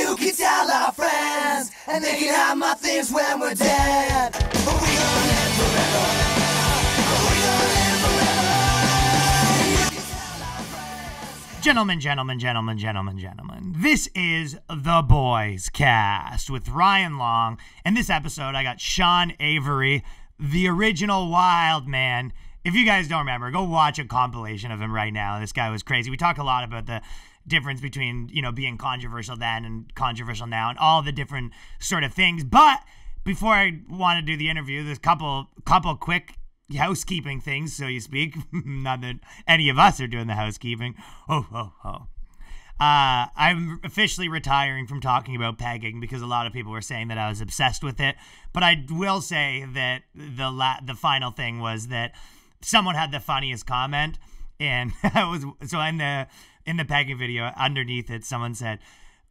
You can tell our friends, and they can have my things when we're dead. But we gonna live forever. We gonna live forever. You can tell our friends. Gentlemen, this is The Boys Cast with Ryan Long. And this episode, I got Sean Avery, the original wild man. If you guys don't remember, go watch a compilation of him right now. This guy was crazy. We talk a lot about the difference between, being controversial then and controversial now and all the different sort of things. But before I want to do the interview, there's a couple quick housekeeping things, so you speak. Not that any of us are doing the housekeeping. I'm officially retiring from talking about pegging because a lot of people were saying that I was obsessed with it. But I will say that the final thing was that someone had the funniest comment, and in the pegging video underneath it, someone said,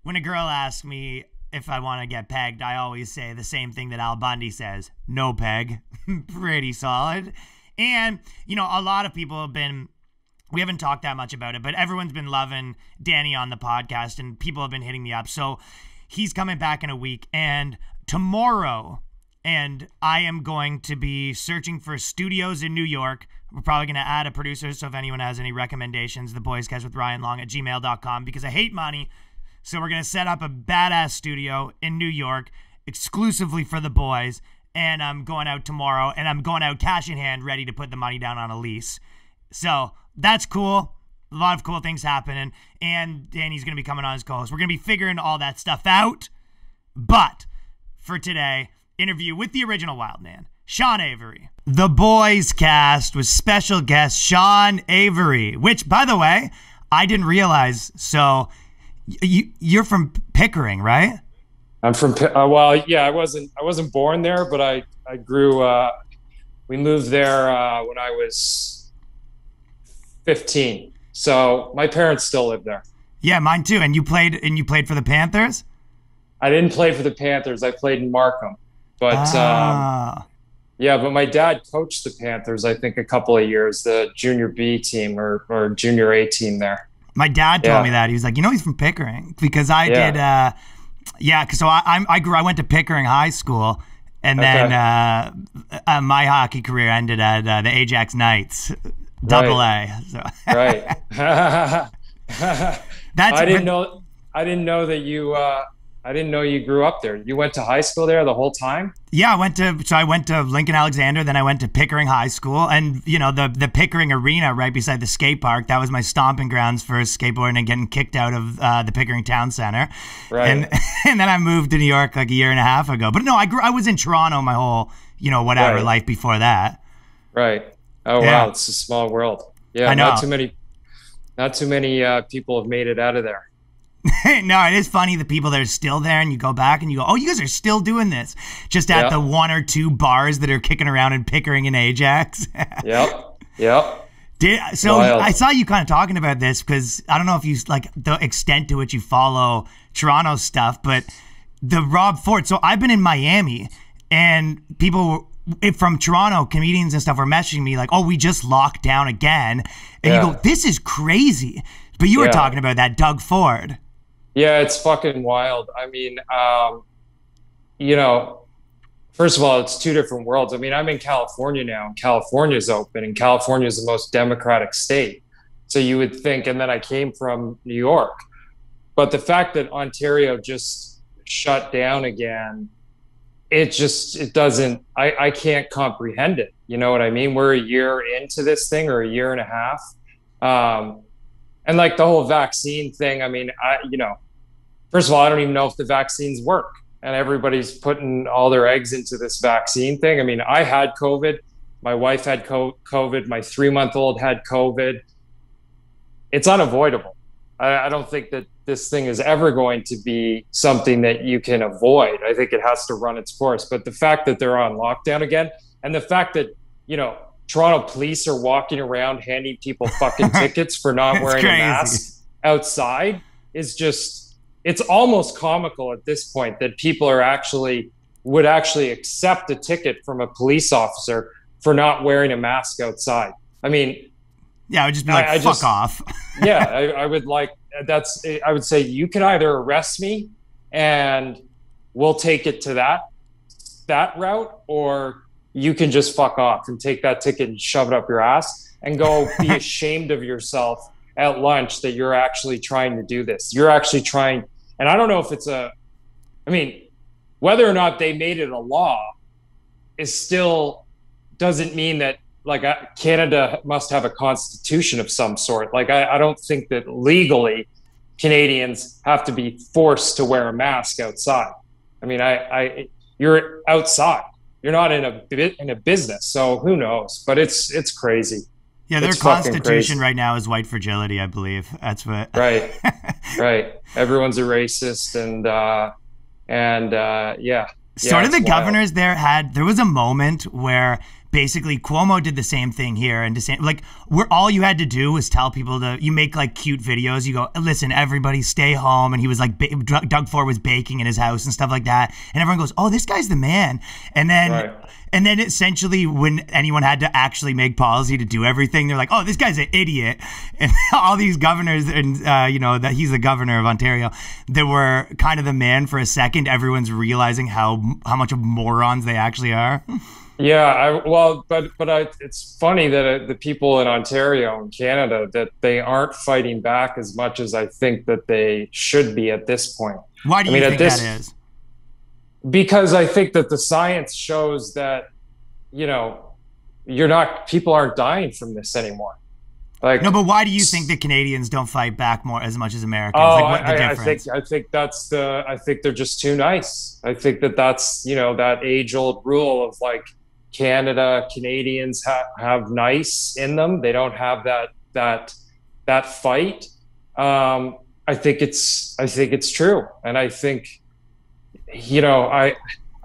"When a girl asks me if I want to get pegged, I always say the same thing that Al Bundy says: no peg." Pretty solid. And a lot of people have been. We haven't talked that much about it, but everyone's been loving Danny on the podcast, and people have been hitting me up. So he's coming back in a week, and tomorrow, and I am going to be searching for studios in New York. We're probably going to add a producer, so if anyone has any recommendations, theboyscast@ryanlong@gmail.com, because I hate money. So we're going to set up a badass studio in New York exclusively for the boys, and I'm going out tomorrow, and I'm going out cash in hand, ready to put the money down on a lease. So that's cool. A lot of cool things happening, and Danny's going to be coming on as co-host. We're going to be figuring all that stuff out. But for today, interview with the original wild man, Sean Avery. The Boys Cast with special guest Sean Avery, which, by the way, I didn't realize. So you're from Pickering, right? I'm from well, yeah, I wasn't born there, but I grew. We moved there when I was 15. So my parents still live there. Yeah, mine too. And you played for the Panthers? I didn't play for the Panthers. I played in Markham, but yeah, but my dad coached the Panthers, I think, a couple of years, the junior B team or junior A team there. My dad told me that. He was like, he's from Pickering, because I did. So I went to Pickering High School, and then my hockey career ended at the Ajax Knights, Double A. So. Right. I didn't know that you. I didn't know you grew up there. You went to high school there the whole time? Yeah, I went to Lincoln Alexander, then I went to Pickering High School, and the Pickering Arena right beside the skate park, that was my stomping grounds for skateboarding and getting kicked out of the Pickering Town Center. Right. And then I moved to New York like a year and a half ago. But no, I was in Toronto my whole, life before that. Right. Oh wow, it's a small world. Yeah, I know. Not too many people have made it out of there. No, it is funny, the people that are still there, and you go back and you go, oh, you guys are still doing this, just at the one or two bars that are kicking around in Pickering and Ajax. Yep. So wild. I saw you kind of talking about this, because I don't know if you like the extent to which you follow Toronto stuff, but the Rob Ford. So I've been in Miami, and people from Toronto, comedians and stuff, were messaging me like, oh, we just locked down again. And you go, this is crazy. But you were talking about that Doug Ford. Yeah, it's fucking wild. I mean, first of all, it's two different worlds. I mean, I'm in California now, and California's open, and California is the most democratic state. So you would think, and then I came from New York. But the fact that Ontario just shut down again, it doesn't, I can't comprehend it. You know what I mean? We're a year into this thing, or a year and a half. And like the whole vaccine thing, I mean, first of all, I don't even know if the vaccines work, and everybody's putting all their eggs into this vaccine thing. I mean, I had COVID. My wife had COVID. My 3-month-old had COVID. It's unavoidable. I don't think that this thing is ever going to be something that you can avoid. I think it has to run its course. But the fact that they're on lockdown again, and the fact that, Toronto police are walking around handing people fucking tickets for not wearing a mask outside is just, it's almost comical at this point that people would actually accept a ticket from a police officer for not wearing a mask outside. I mean, yeah, I would just be like, fuck off. Yeah, I would say you can either arrest me and we'll take it to that route, or you can just fuck off and take that ticket and shove it up your ass and go be ashamed of yourself at lunch that you're actually trying to do this. You're actually trying, and I don't know if it's whether or not they made it a law is still doesn't mean that like Canada must have a constitution of some sort. Like I don't think that legally Canadians have to be forced to wear a mask outside. I mean, you're outside. You're not in a business, so who knows? But it's crazy. Yeah, their constitution right now is white fragility, I believe. That's what. Right, right. Everyone's a racist, and yeah. Sort of the governors there was a moment where basically Cuomo did the same thing here, and where all you had to do was tell people you make like cute videos. You go, listen, everybody stay home. And he was like, Doug Ford was baking in his house and stuff like that. And everyone goes, oh, this guy's the man. And then, and then essentially when anyone had to actually make policy to do everything, they're like, oh, this guy's an idiot. And all these governors, and that he's the governor of Ontario, that were kind of the man for a second. Everyone's realizing how much of morons they actually are. Yeah, it's funny that the people in Ontario and Canada, that they aren't fighting back as much as I think that they should be at this point. Why do you think that is? Because I think that the science shows that, people aren't dying from this anymore. Like, no, but why do you think the Canadians don't fight back more as much as Americans? I think they're just too nice. I think that's that age-old rule of like Canadians have nice in them. They don't have that fight. I think it's true, and I think I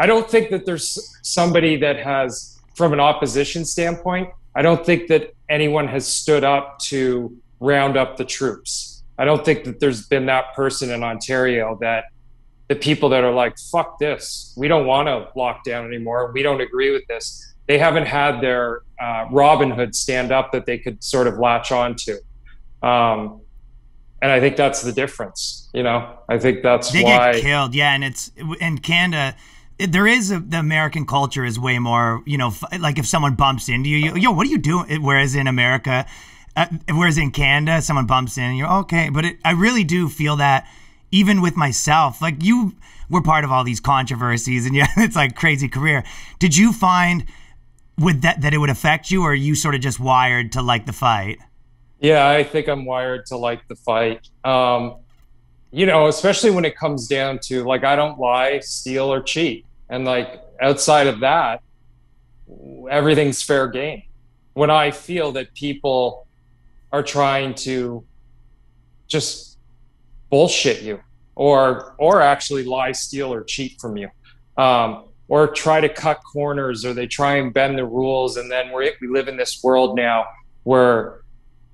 don't think that there's somebody that has, from an opposition standpoint, I don't think that anyone has stood up to round up the troops. I don't think that there's been that person in Ontario, that the people that are like, fuck this, we don't want to lock down anymore, we don't agree with this. They haven't had their Robin Hood stand up that they could sort of latch on to. And I think that's the difference. I think that's why they get killed. Yeah, and it's in Canada. The American culture is way more, like if someone bumps into you, yo, what are you doing? Whereas in America, whereas in Canada, someone bumps in and you're okay. But I really do feel that even with myself, like you were part of all these controversies, and yeah, it's like crazy career. Did you find with that it would affect you, or are you sort of just wired to like the fight? Yeah, I think I'm wired to like the fight. Especially when it comes down to like, I don't lie, steal, or cheat. And like outside of that, everything's fair game. When I feel that people are trying to just bullshit you, or actually lie, steal, or cheat from you, or try to cut corners, or they try and bend the rules, and then we live in this world now where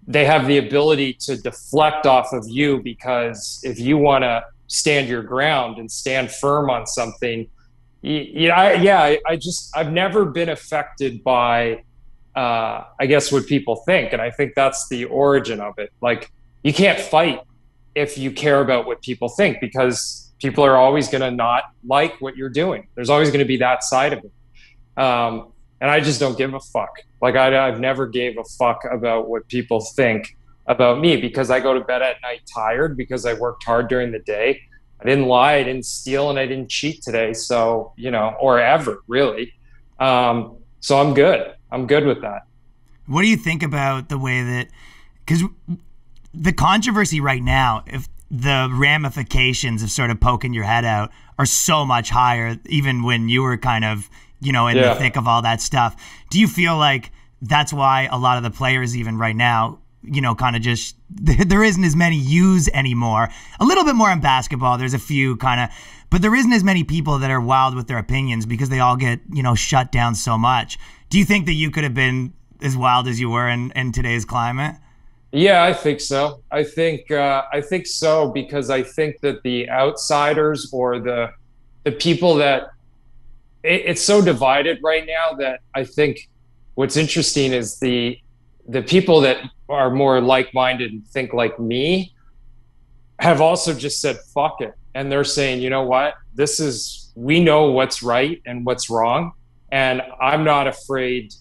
they have the ability to deflect off of you, because if you want to stand your ground and stand firm on something, I've never been affected by, I guess, what people think. And I think that's the origin of it. Like, you can't fight if you care about what people think, because people are always going to not like what you're doing. There's always going to be that side of it. And I just don't give a fuck. Like, I've never gave a fuck about what people think about me, because I go to bed at night tired because I worked hard during the day. I didn't lie, I didn't steal, and I didn't cheat today. So, or ever, really. So I'm good. I'm good with that. What do you think about the way that, because the controversy right now, if the ramifications of sort of poking your head out are so much higher, even when you were kind of, in the thick of all that stuff. Do you feel like that's why a lot of the players, even right now, kind of just, there isn't as many yous anymore? A little bit more in basketball, there's a few kind of, but there isn't as many people that are wild with their opinions because they all get, shut down so much. Do you think that you could have been as wild as you were in today's climate? Yeah, I think so. I think so, because I think that the outsiders, or the people that, it's so divided right now, that I think what's interesting is the people that are more like-minded and think like me have also just said, fuck it. and they're saying, you know what, we know what's right and what's wrong. And I'm not afraid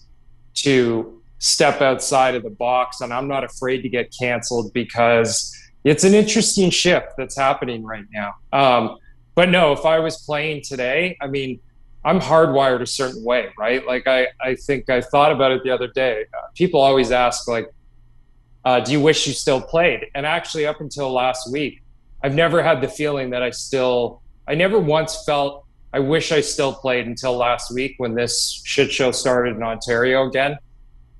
to step outside of the box, and I'm not afraid to get canceled, because it's an interesting shift that's happening right now. But no, if I was playing today, I mean, I'm hardwired a certain way, right? Like I think I thought about it the other day. People always ask, like, do you wish you still played? And actually, up until last week, I've never had the feeling that I never once felt I wish I still played until last week, when this shit show started in Ontario again.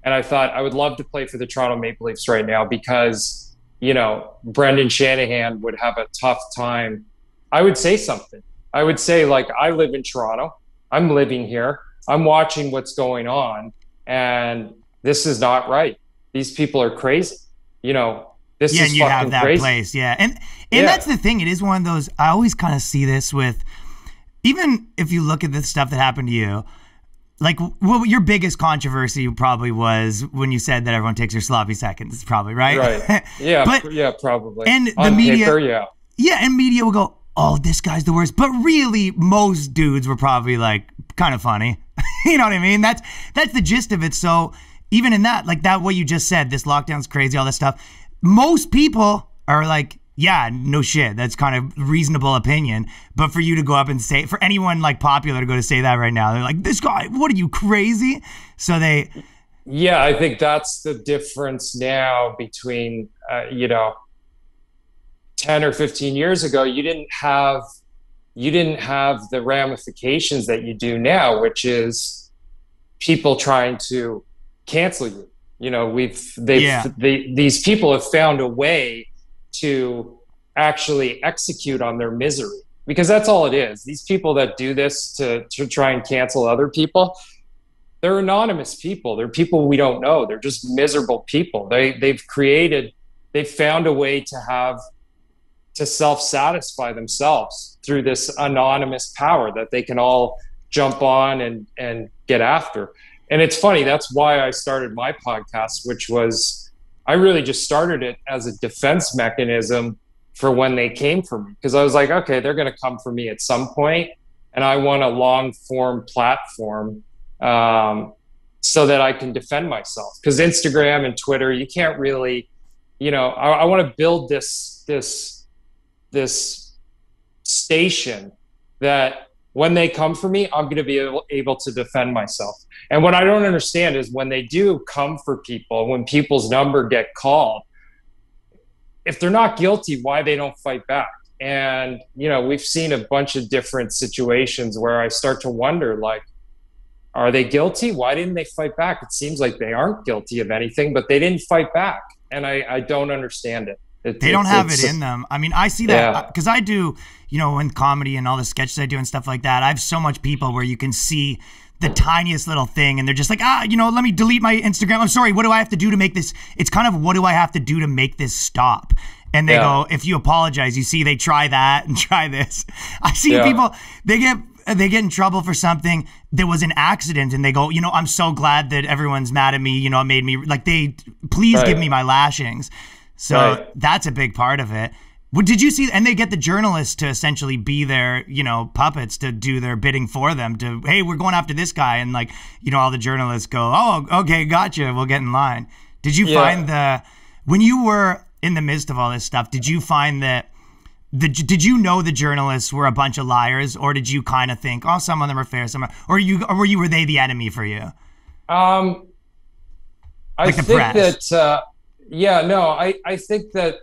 And I thought I would love to play for the Toronto Maple Leafs right now, because, you know, Brendan Shanahan would have a tough time. I would say something. I would say, like, I live in Toronto. I'm living here. I'm watching what's going on, and this is not right. These people are crazy. You know, this is and you fucking have that crazy. place, and that's the thing. It is one of those. I always kind of see this with, even if you look at the stuff that happened to you, like, well, your biggest controversy probably was when you said that everyone takes your sloppy seconds, probably, right? Right. Yeah. Yeah, probably. And the on media, paper, and media will go, oh, this guy's the worst. But really, most dudes were probably like kind of funny. You know what I mean? That's the gist of it. So even in that, like that, what you just said, this lockdown's crazy, all this stuff, most people are like, yeah, no shit. That's kind of reasonable opinion. But for you to go up and say, for anyone like popular to go to say that right now, they're like, this guy, what are you, crazy? So yeah, I think that's the difference now between, 10 or 15 years ago, you didn't have the ramifications that you do now, which is people trying to cancel you. You know, these people have found a way to actually execute on their misery, because that's all it is. These people that do this to try and cancel other people, they're anonymous people. They're people we don't know. They're just miserable people. They've found a way to self-satisfy themselves through this anonymous power that they can all jump on and get after. And it's funny, that's why I started my podcast, which was, I really just started it as a defense mechanism for when they came for me. Because I was like, okay, they're going to come for me at some point, and I want a long-form platform so that I can defend myself. Because Instagram and Twitter, you can't really, I want to build this station that when they come for me, I'm going to be able to defend myself. And what I don't understand is when they do come for people, when people's number get called, if they're not guilty, why they don't fight back? And, we've seen a bunch of different situations where I start to wonder, like, are they guilty? Why didn't they fight back? It seems like they aren't guilty of anything, but they didn't fight back. And I don't understand it. They don't have it in them. I mean, I see that because I do, in comedy and all the sketches I do and stuff like that, I have so much people where you can see the tiniest little thing and they're just like, let me delete my Instagram. I'm sorry, what do I have to do to make this? It's kind of, what do I have to do to make this stop? And they go, if you apologize, you see, they try that and try this. I see people, they get in trouble for something that was an accident and they go, I'm so glad that everyone's mad at me. It made me, like, please give me my lashings. So that's a big part of it. Did you see, and they get the journalists to essentially be their, puppets to do their bidding for them to, hey, we're going after this guy. And like, all the journalists go, oh, okay, gotcha. We'll get in line. Did you find when you were in the midst of all this stuff, did you find that, did you know the journalists were a bunch of liars, or did you kind of think, oh, some of them are fair, were they the enemy for you? I think that, I think that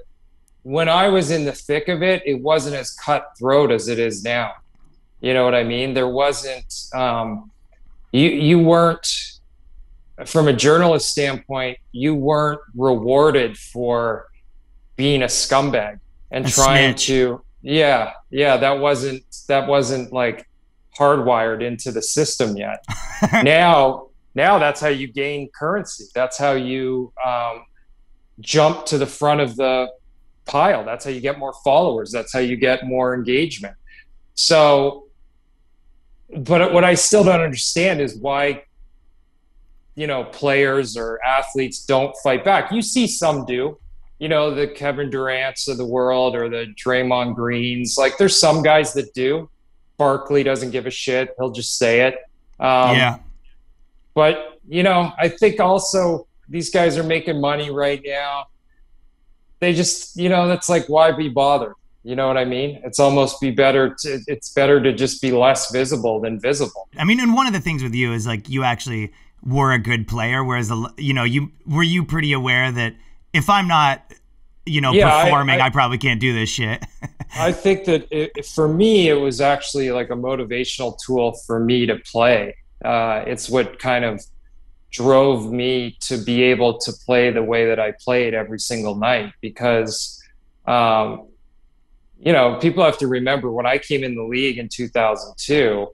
when I was in the thick of it, it wasn't as cutthroat as it is now. You know what I mean? There wasn't, you weren't, from a journalist standpoint, you weren't rewarded for being a scumbag and trying to, that wasn't like hardwired into the system yet. Now that's how you gain currency. That's how you jump to the front of the pile. That's how you get more followers. That's how you get more engagement. So, but what I still don't understand is why, players or athletes don't fight back. You see some do. you know, the Kevin Durant's of the world or the Draymond Greens. Like there's some guys that do. Barkley doesn't give a shit. He'll just say it. Yeah. But, you know, I think also these guys are making money right now. They just, you know, that's like, why be bothered? You know what I mean? It's better to just be less visible than visible. I mean, and one of the things with you is like you actually were a good player, whereas, you know, were you pretty aware that if I'm not, you know, performing, I probably can't do this shit. I think that for me, it was actually like a motivational tool for me to play. It's what kind of drove me to be able to play the way that I played every single night because, you know, people have to remember when I came in the league in 2002,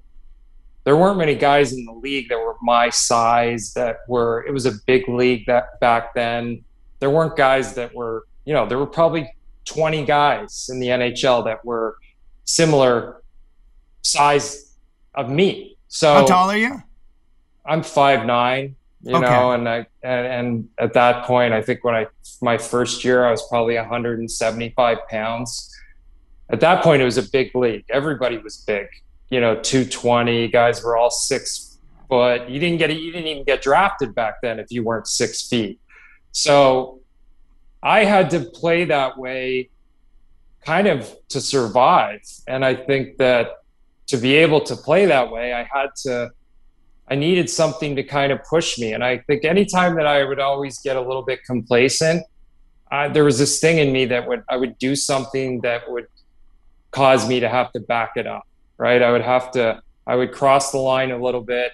there weren't many guys in the league that were my size it was a big league that back then. There weren't guys that were, you know, there were probably 20 guys in the NHL that were similar size of me. So how tall are you? I'm 5'9", you know, and at that point, I think my first year, I was probably 175 pounds. At that point, it was a big league. Everybody was big, you know, 220 guys were all 6 foot. You didn't even get drafted back then if you weren't 6 feet. So I had to play that way kind of to survive. And I think that to be able to play that way, I needed something to kind of push me. And I think anytime that I would always get a little bit complacent, there was this thing in me that I would do something that would cause me to have to back it up, right? I would cross the line a little bit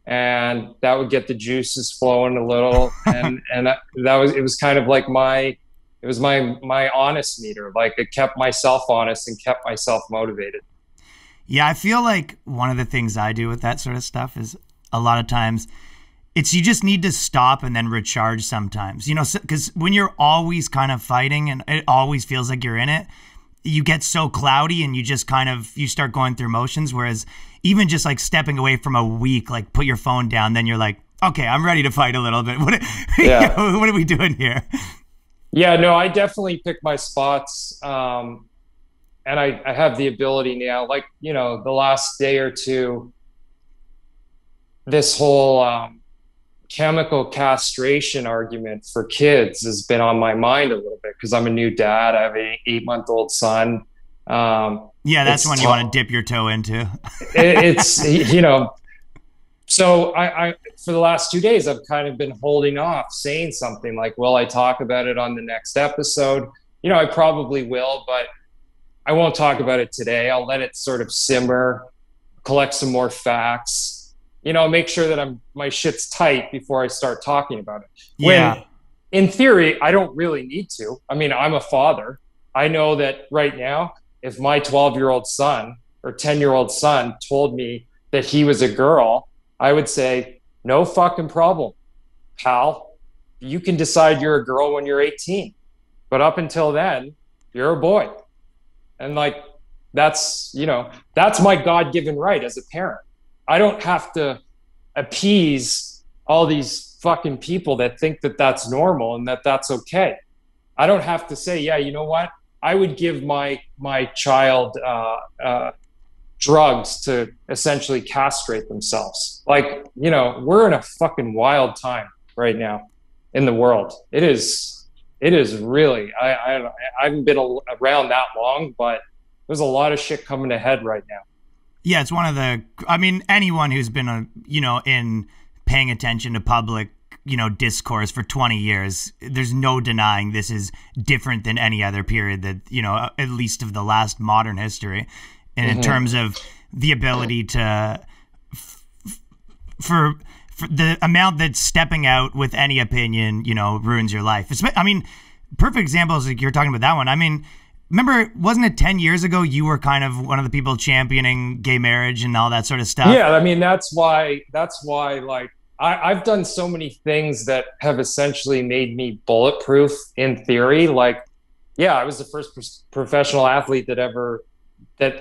and that would get the juices flowing a little. And it was kind of like my honest meter. Like it kept myself honest and kept myself motivated. Yeah. I feel like one of the things I do with that sort of stuff is a lot of times you just need to stop and then recharge sometimes, you know, because when you're always kind of fighting and it always feels like you're in it, you get so cloudy and you just you start going through motions. Whereas even just like stepping away from a week, like put your phone down, then you're like, okay, I'm ready to fight a little bit. What are we doing here? Yeah, no, I definitely pick my spots. And I have the ability now, like, you know, the last day or two, this whole chemical castration argument for kids has been on my mind a little bit because I'm a new dad. I have an 8-month-old son. Yeah, that's one you want to dip your toe into. It's, you know, so I for the last 2 days, I've kind of been holding off saying something like, will I talk about it on the next episode? You know, I probably will, but I won't talk about it today. I'll let it sort of simmer, collect some more facts, you know, make sure that my shit's tight before I start talking about it. Yeah. When in theory, I don't really need to. I mean, I'm a father. I know that right now, if my 12-year-old son or 10-year-old son told me that he was a girl, I would say, no fucking problem, pal. You can decide you're a girl when you're 18. But up until then, you're a boy. And like, that's my God-given right as a parent. I don't have to appease all these fucking people that think that that's normal and that that's okay. I don't have to say, yeah, you know what? I would give my child drugs to essentially castrate themselves. Like, you know, we're in a fucking wild time right now in the world. It is really, I haven't been around that long, but there's a lot of shit coming ahead right now. Yeah, it's one of anyone who's been, in paying attention to public, discourse for 20 years, there's no denying this is different than any other period that, at least of the last modern history. And in terms of the ability to, for the amount that stepping out with any opinion, ruins your life. Perfect example is like you're talking about that one. Remember, wasn't it 10 years ago you were kind of one of the people championing gay marriage and all that sort of stuff? Yeah, that's why like I've done so many things that have essentially made me bulletproof in theory. Like, yeah, I was the first professional athlete that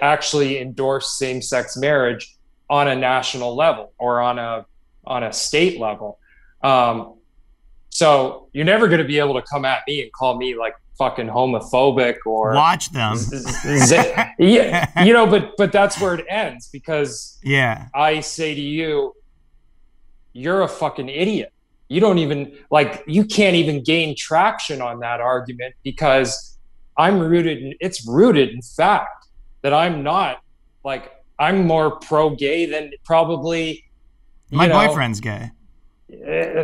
actually endorsed same-sex marriage on a national level or on a state level. So you're never going to be able to come at me and call me like fucking homophobic or watch them. Yeah, you know, but that's where it ends, because yeah, I say to you, you're a fucking idiot. You don't even like, you can't even gain traction on that argument, because it's rooted in fact that I'm not like, I'm more pro gay than probably my boyfriend's gay.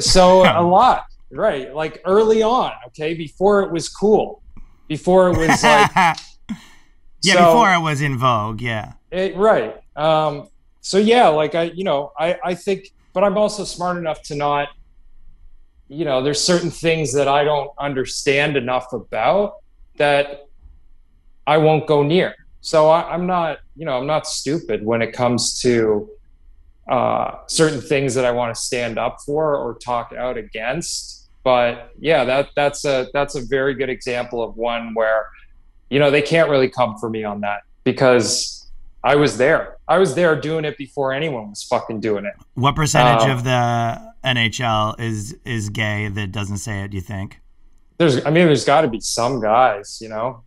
So a lot, right? Like early on, okay, before it was cool, before it was like, yeah, so, before it was in vogue, yeah. Right. So yeah, like I think, but I'm also smart enough to not, there's certain things that I don't understand enough about that I won't go near. So I'm not, I'm not stupid when it comes to certain things that I want to stand up for or talk out against. But yeah, that's a very good example of one where, they can't really come for me on that, because I was there. I was there doing it before anyone was fucking doing it. What percentage of the NHL is gay that doesn't say it, do you think? There's got to be some guys,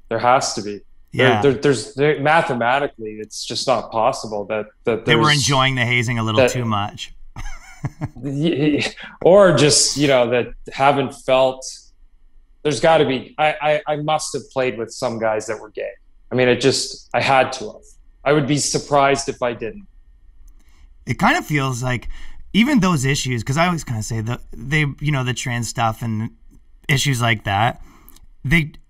there has to be. Yeah. There's mathematically, it's just not possible that they were enjoying the hazing a little too much. Or just, that haven't felt. There's got to be. I must have played with some guys that were gay. I mean, I had to have. I would be surprised if I didn't. It kind of feels like even those issues, because I always kind of say the trans stuff and issues like that,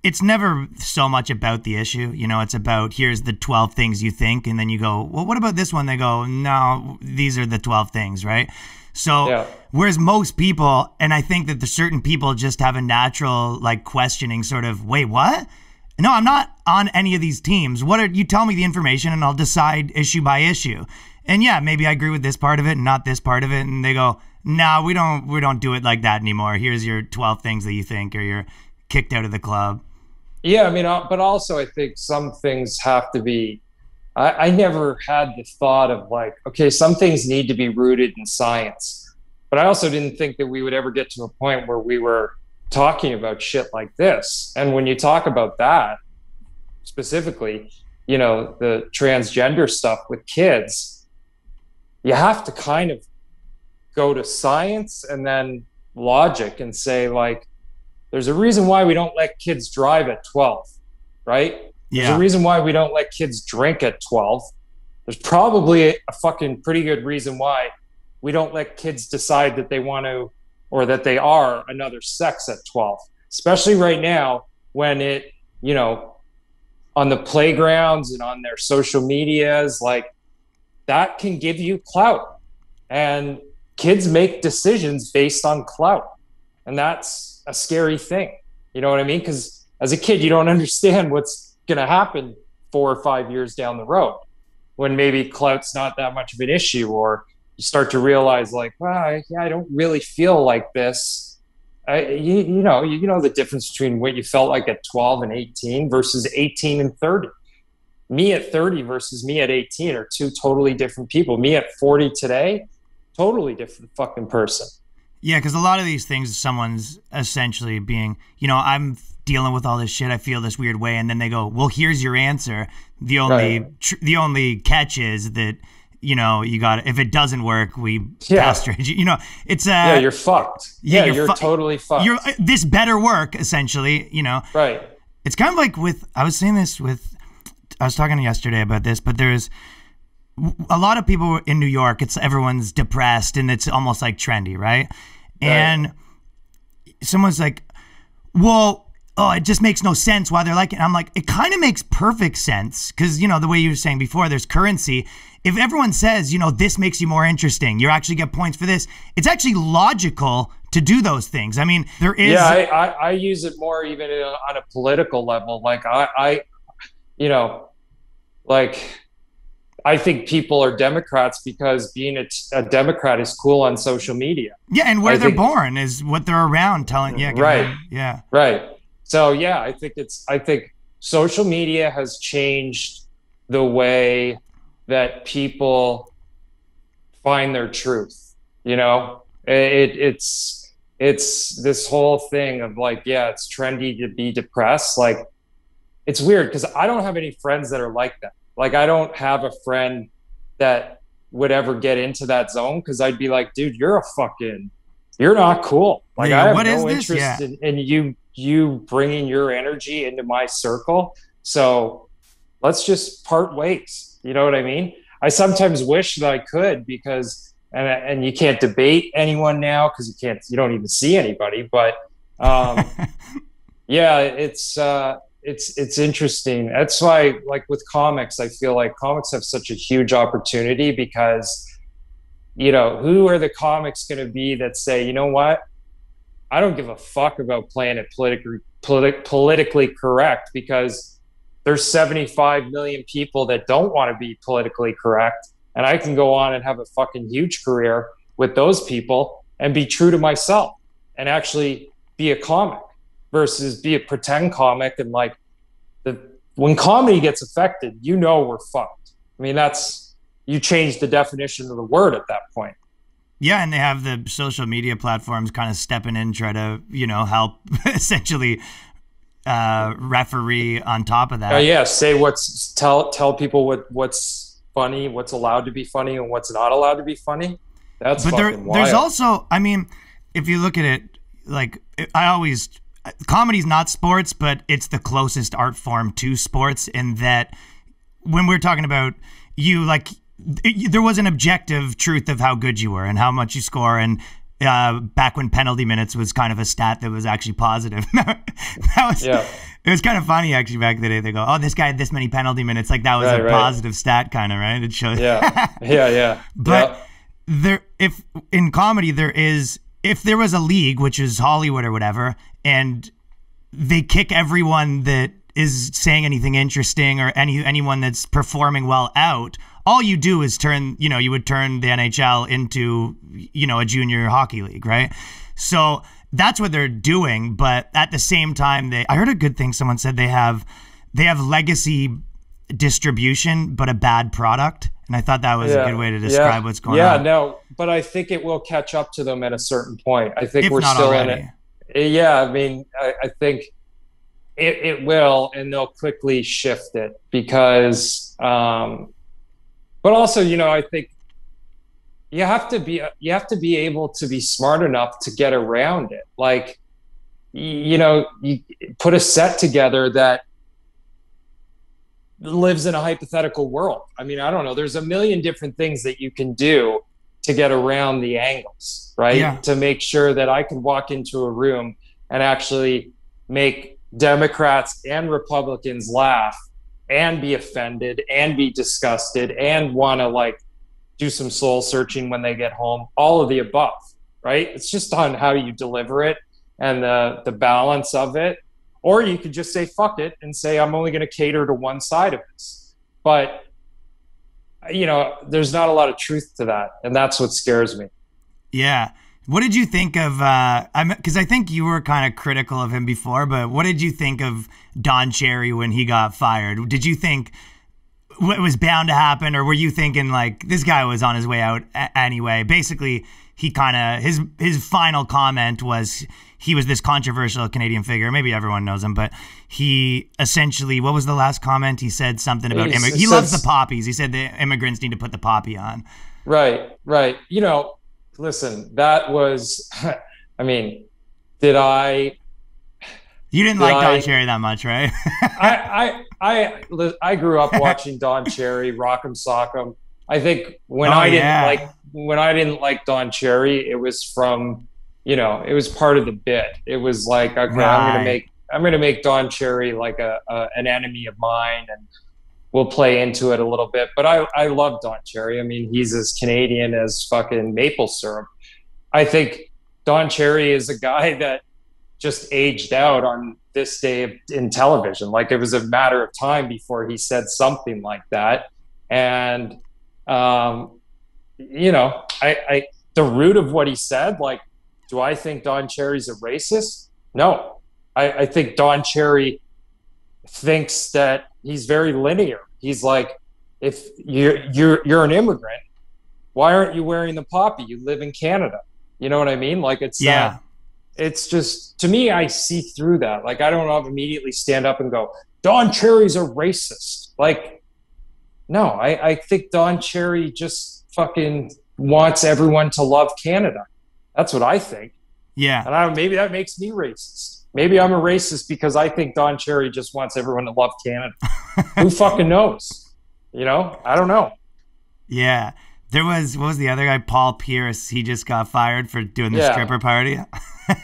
it's never so much about the issue. It's about, here's the 12 things you think, and then you go, well, what about this one? They go, no, these are the 12 things, right? So yeah. Whereas most people, and I think that the certain people just have a natural like questioning sort of, wait, what? No, I'm not on any of these teams. You tell me the information and I'll decide issue by issue. And yeah, maybe I agree with this part of it and not this part of it. And they go, no, we don't do it like that anymore. Here's your 12 things that you think, or you're kicked out of the club. Yeah, I mean, but also I think some things have to be, I never had the thought of like, okay, some things need to be rooted in science. But I also didn't think that we would ever get to a point where we were talking about shit like this. And when you talk about that, specifically, the transgender stuff with kids, you have to kind of go to science and then logic and say, like, there's a reason why we don't let kids drive at 12, right? Yeah. There's a reason why we don't let kids drink at 12. There's probably a fucking pretty good reason why we don't let kids decide that they want to, or that they are another sex at 12, especially right now when it, on the playgrounds and on their social medias, like that can give you clout, and kids make decisions based on clout. And that's a scary thing. You know what I mean? Because as a kid, you don't understand what's going to happen 4 or 5 years down the road, when maybe clout's not that much of an issue, or you start to realize like, well, I don't really feel like this. You know the difference between what you felt like at 12 and 18 versus 18 and 30. Me at 30 versus me at 18 are two totally different people. Me at 40 today, totally different fucking person. Yeah, because a lot of these things, someone's essentially being, I'm dealing with all this shit, I feel this weird way, and then they go, well, here's your answer. The only catch is that, you got, if it doesn't work, we castrate you. It's you're fucked. Yeah, you're totally fucked. This better work, essentially. Right. It's kind of like I was talking yesterday about this, but there's a lot of people in New York. Everyone's depressed, and it's almost like trendy, right? And someone's like, well, it just makes no sense why they're like it. And I'm like, it kind of makes perfect sense, because, the way you were saying before, there's currency. If everyone says, this makes you more interesting, you actually get points for this, it's actually logical to do those things. I mean, there is... Yeah, I use it more even on a political level. Like, I think people are Democrats because being a Democrat is cool on social media. Yeah, and where they're born is what they're around telling. Yeah, right. Yeah, right. So yeah, I think social media has changed the way that people find their truth. It's it's this whole thing of like, yeah, it's trendy to be depressed. Like, it's weird because I don't have any friends that are like that. Like, I don't have a friend that would ever get into that zone because I'd be like, dude, you're not cool. Like, Yeah, I have what is no this? interest Yeah. in you bringing your energy into my circle. So let's just part ways. You know what I mean? I sometimes wish that I could because, and you can't debate anyone now because you don't even see anybody. But yeah, it's interesting. That's why, like with comics, I feel like comics have such a huge opportunity because, who are the comics going to be that say, you know what? I don't give a fuck about playing it politically correct because there's 75 million people that don't want to be politically correct. And I can go on and have a fucking huge career with those people and be true to myself and actually be a comic versus be a pretend comic. And like, when comedy gets affected, we're fucked. I mean, you change the definition of the word at that point. Yeah, and they have the social media platforms kind of stepping in, try to, help essentially referee on top of that. Yeah, tell people what's funny, what's allowed to be funny, and what's not allowed to be funny. That's fucking wild. There's also, I mean, if you look at it, like comedy's not sports, but it's the closest art form to sports in that when we're talking about there was an objective truth of how good you were and how much you score. And back when penalty minutes was kind of a stat that was actually positive. It was kind of funny actually back in the day. They go, oh, this guy had this many penalty minutes. Like that was a positive stat kind of, right? It shows. Yeah. But if in comedy if there was a league, which is Hollywood or whatever, and they kick everyone that is saying anything interesting or anyone that's performing well out, all you do is you would turn the NHL into, a junior hockey league, right? So that's what they're doing. But at the same time, I heard a good thing. Someone said they have legacy distribution, but a bad product. And I thought that was a good way to describe what's going on. Yeah, no, but I think it will catch up to them at a certain point. I think we're not still already. in it. Yeah, I mean, I think it will, and they'll quickly shift it because, but also, I think you have to be able to be smart enough to get around it. Like, you put a set together that lives in a hypothetical world. I mean, I don't know. There's a million different things that you can do to get around the angles, right? Yeah. To make sure that I can walk into a room and actually make Democrats and Republicans laugh and be offended and be disgusted and want to do some soul searching when they get home, all of the above, right? It's just on how you deliver it and the balance of it. Or you could just say, fuck it, and say, I'm only going to cater to one side of this. But, there's not a lot of truth to that. And that's what scares me. Yeah. What did you think of, because I think you were kind of critical of him before, but what did you think of Don Cherry when he got fired? Did you think it was bound to happen, or were you thinking this guy was on his way out anyway? Basically, he kind of, his final comment was he was this controversial Canadian figure. Maybe everyone knows him, but he essentially, what was the last comment? He said something about he loves the poppies. He said the immigrants need to put the poppy on. Right. Listen, that was, I mean, did I... You didn't like Don Cherry that much, right? I grew up watching Don Cherry, Rock'em Sock'em. I think when I didn't like Don Cherry, it was from, it was part of the bit. It was like, okay, right. I'm gonna make Don Cherry like an enemy of mine, and we'll play into it a little bit. But I love Don Cherry. I mean, he's as Canadian as fucking maple syrup. I think Don Cherry is a guy that just aged out on this day in television. Like, it was a matter of time before he said something like that. And, the root of what he said, do I think Don Cherry's a racist? No. I think Don Cherry thinks that he's very linear. He's like, if you're an immigrant, why aren't you wearing the poppy? You live in Canada. You know what I mean? It's it's just, to me, I see through that. Like, I don't immediately stand up and go, Don Cherry's a racist. Like, no, I think Don Cherry just fucking wants everyone to love Canada. That's what I think. Yeah. And I don't, maybe that makes me racist. Maybe I'm a racist because I think Don Cherry just wants everyone to love Canada. Who fucking knows? You know, I don't know. Yeah. There was, what was the other guy? Paul Pierce. He just got fired for doing the stripper party.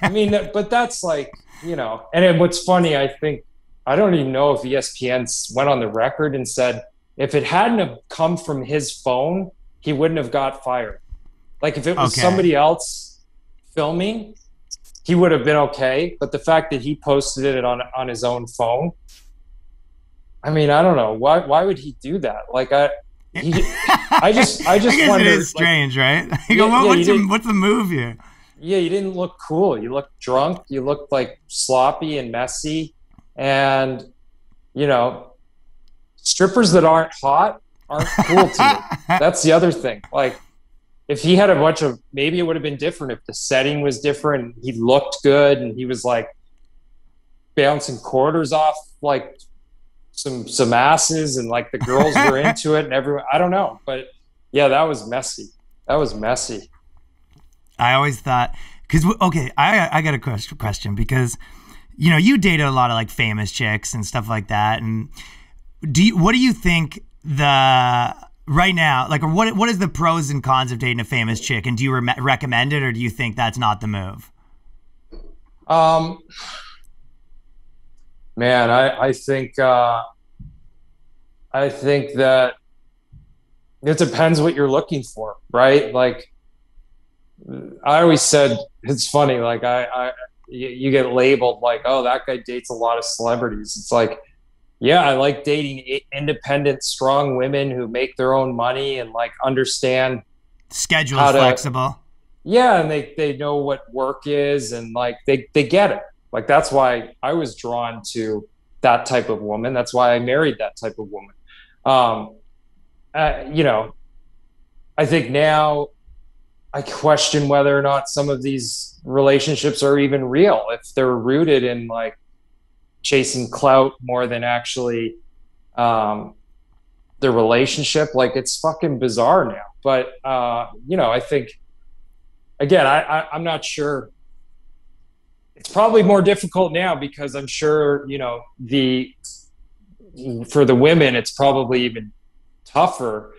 I mean, but that's like, you know, and then what's funny, I think, I don't even know if ESPN went on the record and said, if it hadn't have come from his phone, he wouldn't have got fired. Like if it was somebody else filming, he would have been okay. But the fact that he posted it on his own phone, I mean, I don't know. Why would he do that? Like I just I guess wonder, it is strange, right? What's the move here? Yeah, you didn't look cool. You looked drunk. You looked like sloppy and messy. And, you know, strippers that aren't hot aren't cool to me. That's the other thing. Like, if he had a bunch of, maybe it would have been different if the setting was different. He looked good and he was like bouncing quarters off like some asses and like the girls were into it and everyone, I don't know. But yeah, that was messy. That was messy. I always thought, because, okay, I got a question because, you know, you dated a lot of like famous chicks and stuff like that. And what do you think right now, like, or what is the pros and cons of dating a famous chick? And do you recommend it, or do you think that's not the move? Man, I think that it depends what you're looking for, right? Like, I always said, it's funny, like you get labeled like, oh, that guy dates a lot of celebrities. It's like, yeah, I like dating independent, strong women who make their own money and like understand schedule is flexible. Yeah, and they know what work is and like they get it. Like that's why I was drawn to that type of woman. That's why I married that type of woman. You know, I think now I question whether or not some of these relationships are even real, if they're rooted in like chasing clout more than actually the relationship. Like it's fucking bizarre now. But you know, I think again, I'm not sure. It's probably more difficult now because I'm sure, you know, for the women, it's probably even tougher.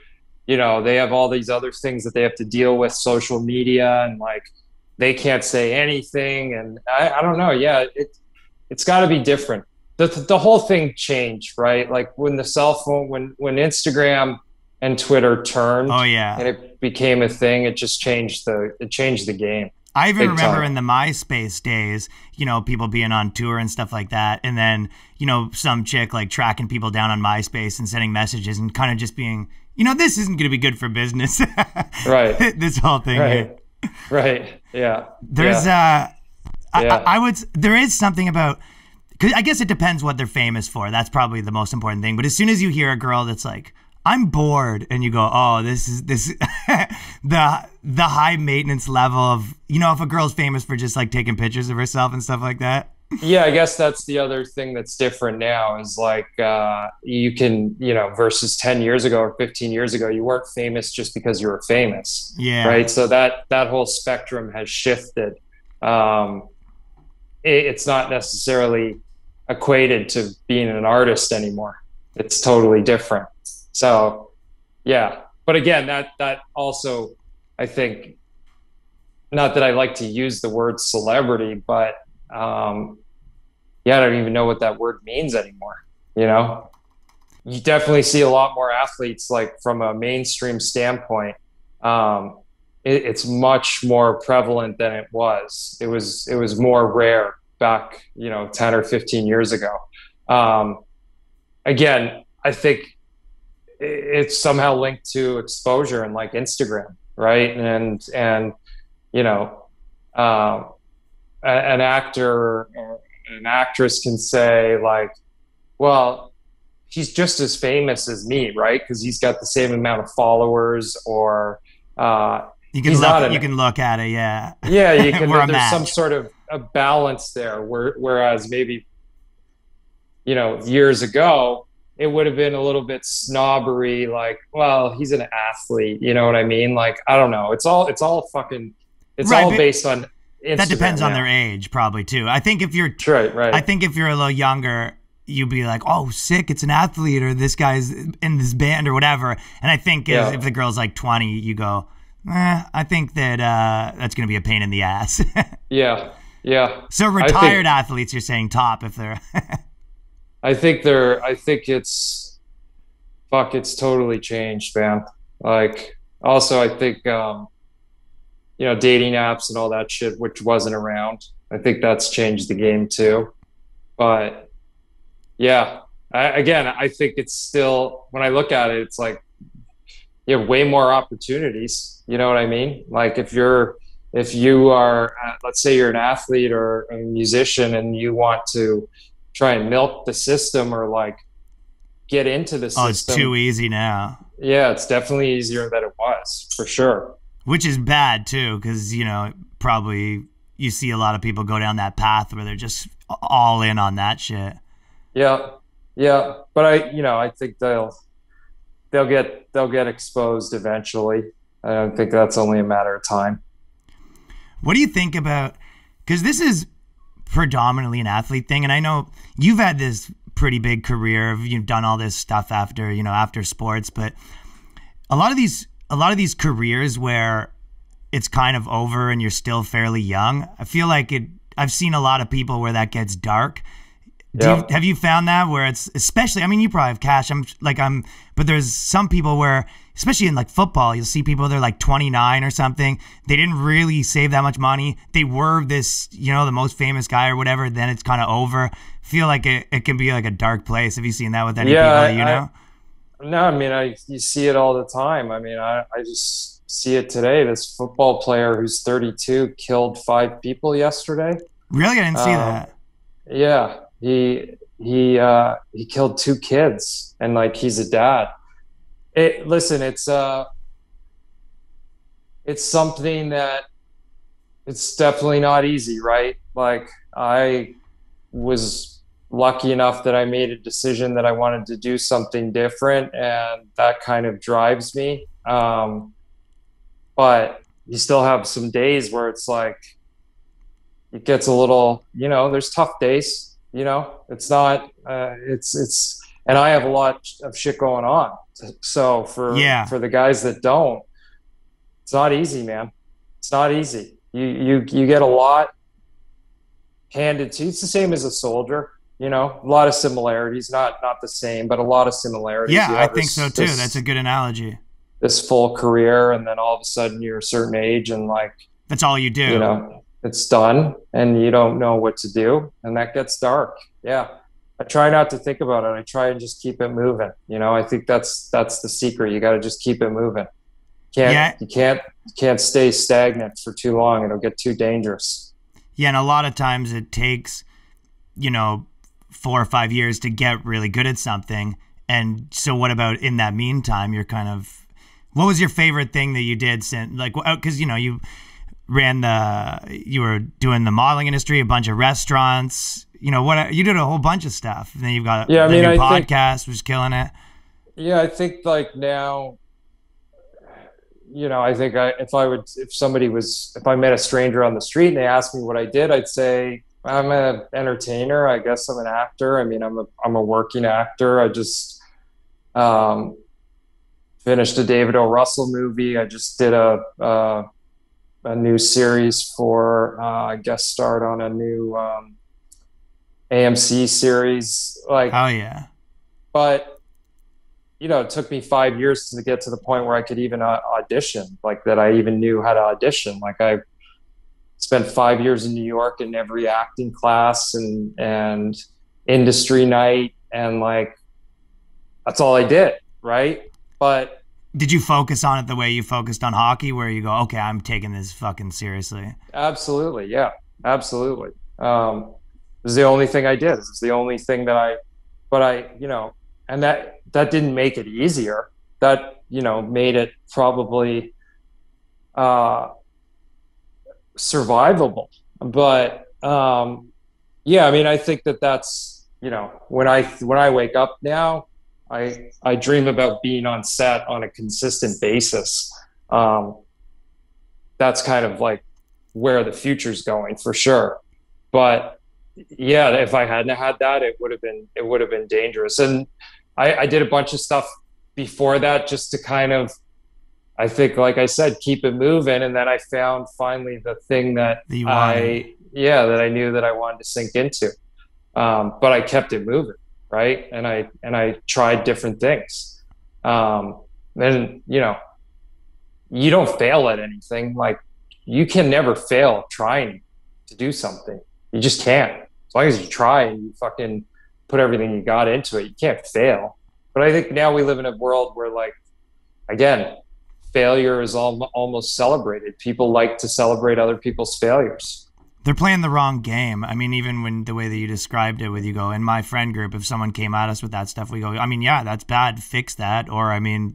You know, they have all these other things that they have to deal with, social media, and like they can't say anything. And I don't know. Yeah, it's got to be different. The whole thing changed, right? Like when the cell phone, when Instagram and Twitter turned, and it became a thing, it just changed the game. I even remember in the MySpace days, you know, people being on tour and stuff like that. And then, you know, some chick like tracking people down on MySpace and sending messages and kind of just being, you know, this isn't going to be good for business. Right. This whole thing. Right. Right. Yeah. There's, there is something about, because I guess it depends what they're famous for. That's probably the most important thing. But as soon as you hear a girl that's like, I'm bored, and you go, oh, this is the high maintenance level of, you know, if a girl's famous for just like taking pictures of herself and stuff like that. Yeah, I guess that's the other thing that's different now is like you can, you know, versus 10 years ago or 15 years ago, you weren't famous just because you were famous. Yeah. Right. So that whole spectrum has shifted. It's not necessarily equated to being an artist anymore. It's totally different. So, yeah. But again, that also, I think, not that I like to use the word celebrity, but yeah, I don't even know what that word means anymore. You know, you definitely see a lot more athletes, like from a mainstream standpoint. It's much more prevalent than it was. It was more rare back, you know, 10 or 15 years ago. Again, I think it's somehow linked to exposure and like Instagram, right? And you know, an actor or an actress can say like, well, he's just as famous as me, right? Because he's got the same amount of followers, or you can look at it, yeah. Yeah, you can. There's some sort of a balance there, whereas maybe, years ago, it would have been a little bit snobbery, like, well, he's an athlete, you know what I mean? Like, I don't know. It's Right, all but based on that Instagram depends on now. their age, probably too. I think if you're, Right. I think if you're a little younger, you'd be like, "Oh, sick! It's an athlete, or this guy's in this band, or whatever." And I think Yeah. if the girl's like 20, you go, I think that that's going to be a pain in the ass. Yeah. Yeah. So I retired think, athletes, you're saying top if they're I think it's totally changed, man. Like, also, I think, dating apps and all that shit, which wasn't around. I think that's changed the game too. But yeah, I think it's still, when I look at it, it's like you have way more opportunities. You know what I mean? Like, if you are, let's say you're an athlete or a musician and you want to try and milk the system or like get into the oh, it's system. too easy now. Yeah, it's definitely easier than it was, for sure. Which is bad too, because probably you see a lot of people go down that path where they're just all in on that shit. Yeah, yeah, but I think they'll get exposed eventually. I don't think that's only a matter of time. What do you think about? Because this is predominantly an athlete thing, and I know you've had this pretty big career. You've done all this stuff after sports, but a lot of these careers where it's kind of over and you're still fairly young, I feel like I've seen a lot of people where that gets dark. Have you found that where it's, especially, I mean, you probably have cash. But there's some people where, especially in like football, you'll see people, they're like 29 or something. They didn't really save that much money. They were this, the most famous guy or whatever. Then it's kind of over. Feel like it can be like a dark place. Have you seen that with any people that you know? No, I mean, you see it all the time. I mean, I just see it today. This football player who's 32 killed 5 people yesterday. Really? I didn't see that. Yeah, he killed 2 kids, and like he's a dad. Listen, it's something that it's definitely not easy, right? Like, I was lucky enough that I made a decision that I wanted to do something different, and that kind of drives me. But you still have some days where it's like it gets a little, there's tough days, it's not, and I have a lot of shit going on. So for the guys that don't, it's not easy, man. It's not easy. You get a lot handed to you. It's the same as a soldier, a lot of similarities, not the same, but a lot of similarities. Yeah, I think so too. That's a good analogy. This full career, and then all of a sudden you're a certain age and like, that's all you do. It's done and you don't know what to do, and that gets dark. Yeah. I try not to think about it. I try and just keep it moving. I think that's the secret. You got to just keep it moving. You can't stay stagnant for too long. It'll get too dangerous. Yeah. And a lot of times it takes, 4 or 5 years to get really good at something. And so what about in that meantime, what was your favorite thing that you did since, like, cause you were doing the modeling industry, a bunch of restaurants, you did a whole bunch of stuff. And then you've got new podcast, was killing it. Yeah. I think like now, I think if I met a stranger on the street and they asked me what I did, I'd say I'm an entertainer. I guess I'm an actor. I mean, I'm a working actor. I just finished a David O. Russell movie. I just did a new series for guest starred on a new AMC series. Like, oh yeah. But it took me 5 years to get to the point where I could even audition, like that I even knew how to audition. Like, I spent 5 years in New York in every acting class and industry night, and like that's all I did, right? But did you focus on it the way you focused on hockey, where you go, okay, I'm taking this fucking seriously? Absolutely, yeah, absolutely. It was the only thing I did. It was the only thing that and that didn't make it easier. That made it probably survivable. But Yeah, I mean, I think that that's, when I wake up now, I dream about being on set on a consistent basis. Um, that's kind of like where the future's going for sure. But yeah, if I hadn't had that, it would have been dangerous. And I did a bunch of stuff before that just to kind of, I think, like I said, keep it moving. And then I found finally the thing that That you wanted. that I knew that I wanted to sink into. But I kept it moving, right? And I tried different things. And you don't fail at anything. Like, you can never fail trying to do something. You just can't. As long as you try and you fucking put everything you got into it, you can't fail. But I think now we live in a world where, like, again, failure is almost celebrated. People like to celebrate other people's failures. They're playing the wrong game. I mean, even when the way that you described it, with you go, in my friend group, if someone came at us with that stuff, we go, I mean, yeah, that's bad, fix that. Or, I mean,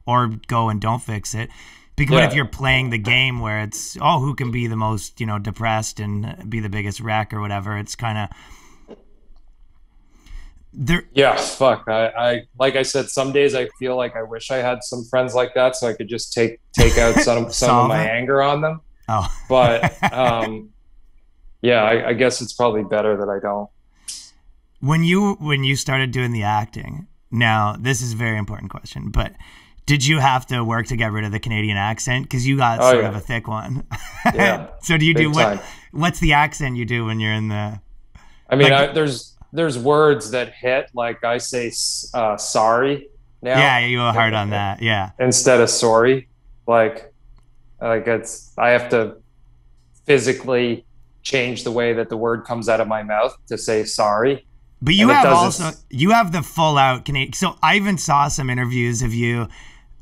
or go and don't fix it. Because what if you're playing the game where it's, oh, who can be the most, depressed and be the biggest wreck or whatever? It's kind of there. Yeah, fuck. I like I said, some days I feel like I wish I had some friends like that so I could just take out some of my anger on them. Oh, But yeah, I guess it's probably better that I don't. when you started doing the acting, now this is a very important question, but did you have to work to get rid of the Canadian accent? Because you got sort of a thick one. Yeah. So do you do Big time. what's the accent you do when you're in the? I mean, Like, there's words that hit, like I say sorry now. yeah, you go hard on that. Yeah. Instead of sorry. Like I have to physically change the way that the word comes out of my mouth to say sorry. But you And it have doesn't- you have the full out Canadian. So I even saw some interviews of you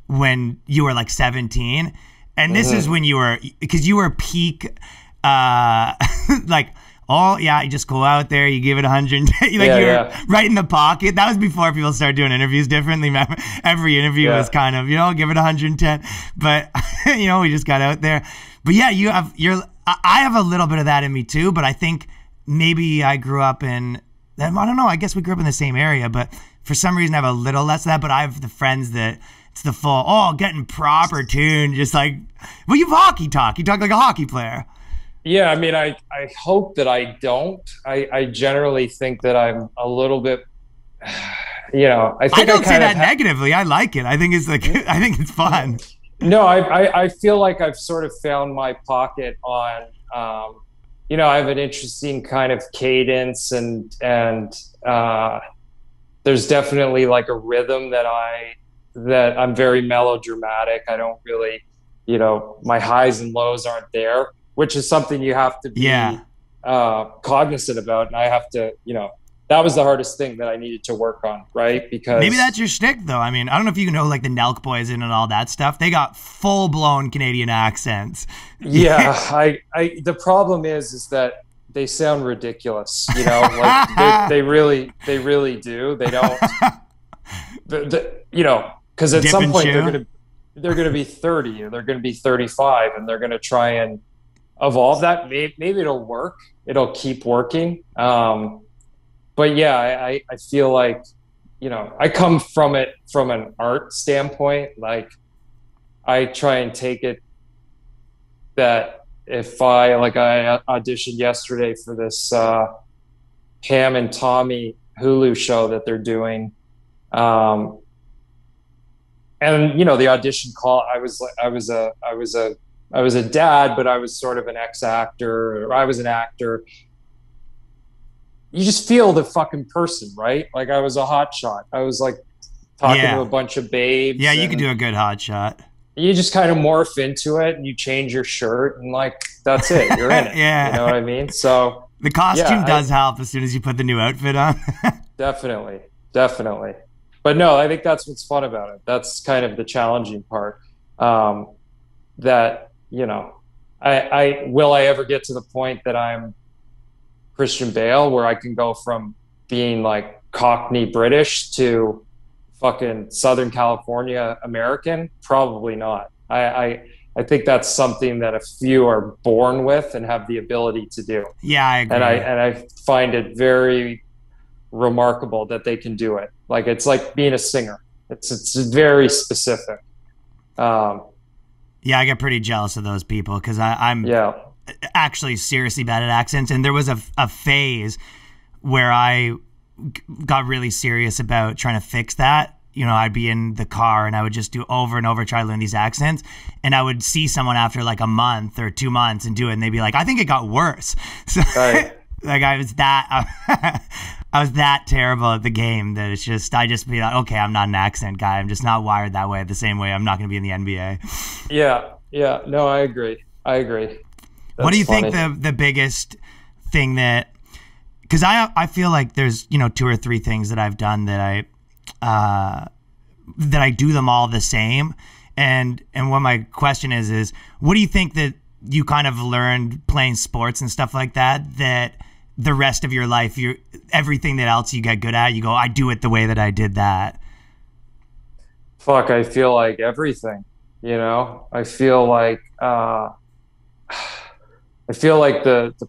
when you were like 17, and this is when you were, because you were peak, like, oh yeah, you just go out there, you give it 100, like you're right in the pocket. That was before people started doing interviews differently. Remember, every interview was kind of, give it 110, but we just got out there. But yeah, I have a little bit of that in me too, but I think maybe I grew up in, I don't know, I guess we grew up in the same area, but for some reason I have a little less of that. But I have the friends that it's the full, getting proper tuned, just like, well, you have hockey talk. You talk like a hockey player. Yeah, I mean, I hope that I don't. I generally think that I'm a little bit, I think I don't say that negatively. I like it. I think it's like, I think it's fun. No, I feel like I've sort of found my pocket on, I have an interesting kind of cadence and there's definitely like a rhythm that I'm very melodramatic. I don't really, my highs and lows aren't there, which is something you have to be cognizant about. And I have to, that was the hardest thing that I needed to work on, right? Because maybe that's your shtick, though. I mean, I don't know if you know, like the Nelk Boys and all that stuff. They got full blown Canadian accents. Yeah, the problem is that they sound ridiculous. Like they really do. They don't. Because at some point they're gonna be 30 or they're gonna be 35, and they're gonna try and evolve that. Maybe it'll work. It'll keep working. But yeah, I feel like, I come from it from an art standpoint. Like, I try and take it that if I auditioned yesterday for this Pam and Tommy Hulu show that they're doing. And the audition call, I was a dad, but I was sort of an ex-actor, or I was an actor. You just feel the fucking person, right? Like, I was a hot shot. I was like talking to a bunch of babes. Yeah, you could do a good hot shot. You just kind of morph into it, and you change your shirt, and like, that's it. You're in it. Yeah. You know what I mean? So the costume does help as soon as you put the new outfit on. Definitely. But no, I think that's what's fun about it. That's kind of the challenging part. That, I will I ever get to the point that I'm Christian Bale, where I can go from being like Cockney British to fucking Southern California American? Probably not. I I think that's something that a few are born with and have the ability to do. Yeah, I agree. And I find it very remarkable that they can do it. Like it's like being a singer. It's very specific. Yeah, I get pretty jealous of those people because I'm actually seriously bad at accents. And there was a phase where I got really serious about trying to fix that. You know, I'd be in the car and I would just do over and over, try to learn these accents. And I would see someone after like a month or 2 months and do it. And they'd be like, I think it got worse. So Right. like I was that terrible at the game that I just be like, okay, I'm not an accent guy. I'm just not wired that way. The same way I'm not going to be in the NBA. Yeah. No, I agree. That's what do you funny. think the biggest thing that, because I feel like there's, you know, 2 or 3 things that I've done that I do them all the same. And what my question is what do you think that you kind of learned playing sports and stuff like that the rest of your life, everything that else you get good at, you go, I do it the way that I did that? Fuck, I feel like everything, you know? I feel like the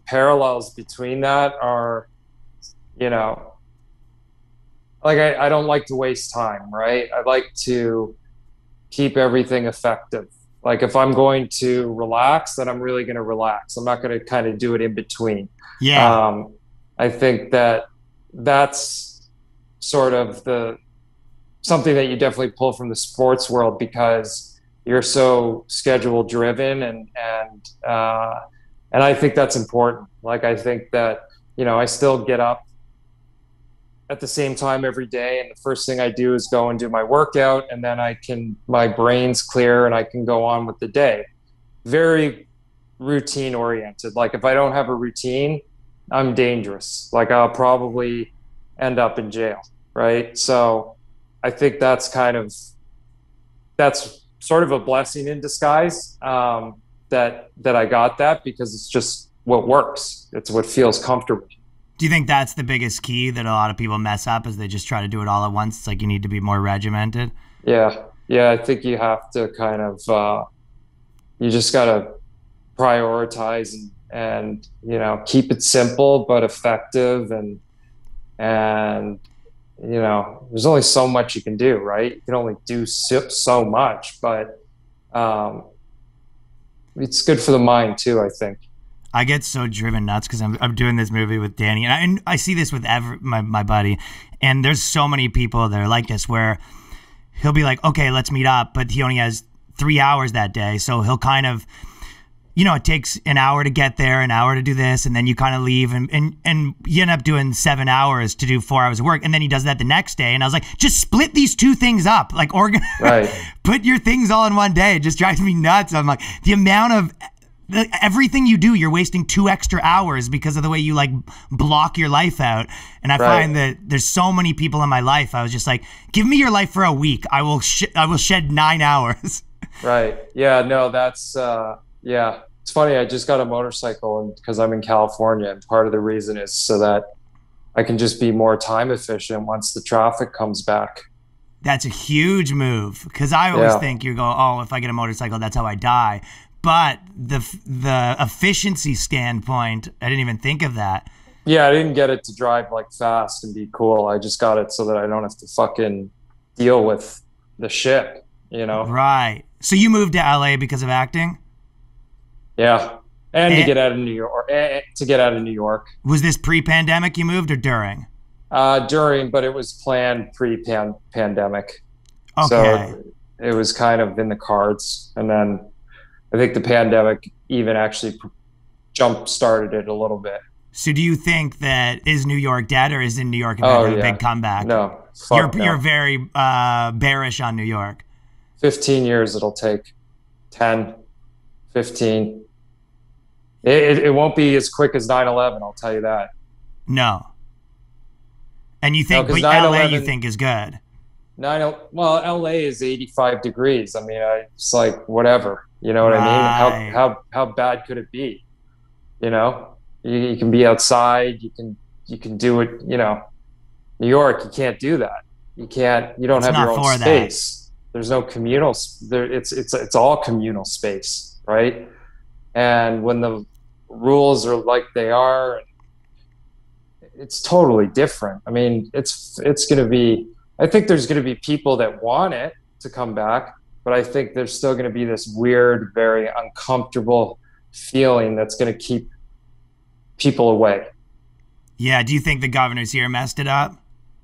parallels between that are, you know, like I don't like to waste time, right? I like to keep everything effective. Like if I'm going to relax, then I'm really going to relax. I'm not going to kind of do it in between. Yeah. I think that's sort of something that you definitely pull from the sports world because you're so schedule driven and I think that's important. Like I think that, you know, I still get up at the same time every day, and the first thing I do is go and do my workout, and then my brain's clear and I can go on with the day. Very routine oriented. Like if I don't have a routine, I'm dangerous. Like I'll probably end up in jail, right? So I think that's sort of a blessing in disguise, that I got that because it's just what works. It's what feels comfortable. Do you think that's the biggest key that a lot of people mess up is they just try to do it all at once? It's like you need to be more regimented. Yeah. I think you have to kind of you just got to prioritize and you know, keep it simple but effective, and you know, there's only so much you can do, right? You can only do so much, but it's good for the mind too, I think. I get so driven nuts because I'm doing this movie with Danny, and I see this with my buddy, and there's so many people that are like this where he'll be like, okay, let's meet up, but he only has 3 hours that day, so he'll kind of, you know, it takes an hour to get there, an hour to do this, and then you kind of leave, and you end up doing 7 hours to do 4 hours of work, and then he does that the next day, and I was like, just split these 2 things up, like right. Put your things all in one day. It just drives me nuts. I'm like, the amount of everything you do, you're wasting 2 extra hours because of the way you like block your life out. And I find that there's so many people in my life. I was just like, give me your life for a week. I will shed 9 hours. Right. Yeah, no, that's yeah. It's funny. I just got a motorcycle because I'm in California, and part of the reason is so that I can just be more time efficient once the traffic comes back. That's a huge move because I always think you go, oh, if I get a motorcycle, that's how I die. But the efficiency standpoint, I didn't even think of that. Yeah, I didn't get it to drive like fast and be cool. I just got it so that I don't have to fucking deal with the shit, you know? Right. So you moved to LA because of acting? Yeah. And to get out of New York. Was this pre-pandemic you moved or during? During, but it was planned pre-pandemic. Okay. So it was kind of in the cards. And then I think the pandemic even actually jump-started it a little bit. So do you think that is New York dead, or is in New York about to have a big comeback? No. You're very bearish on New York. 15 years it'll take. 10, 15. It won't be as quick as 9/11, I'll tell you that. No. And you think, but LA you think is good? Well, LA is 85 degrees. I mean, it's like whatever. You know what I mean? How bad could it be? You know, you can be outside. You can do it. You know, New York, you can't do that. You can't. You don't have your own space. There's no communal. There, it's all communal space, right? And when the rules are like they are, it's totally different. I mean, it's going to be. I think there's going to be people that want it to come back, but I think there's still going to be this weird, very uncomfortable feeling that's going to keep people away. Yeah. Do you think the governors here messed it up?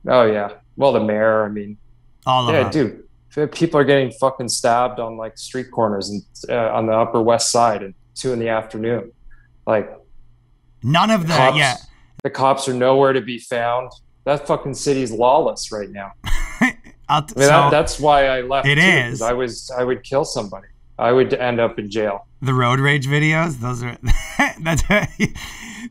Oh yeah. Well, the mayor. I mean, all of them. Dude. People are getting fucking stabbed on like street corners and on the Upper West Side at 2 p.m. Like, none of the yeah. The cops are nowhere to be found. That fucking city's lawless right now. That's why I left. It is. I would kill somebody. I would end up in jail. The road rage videos, those are. That's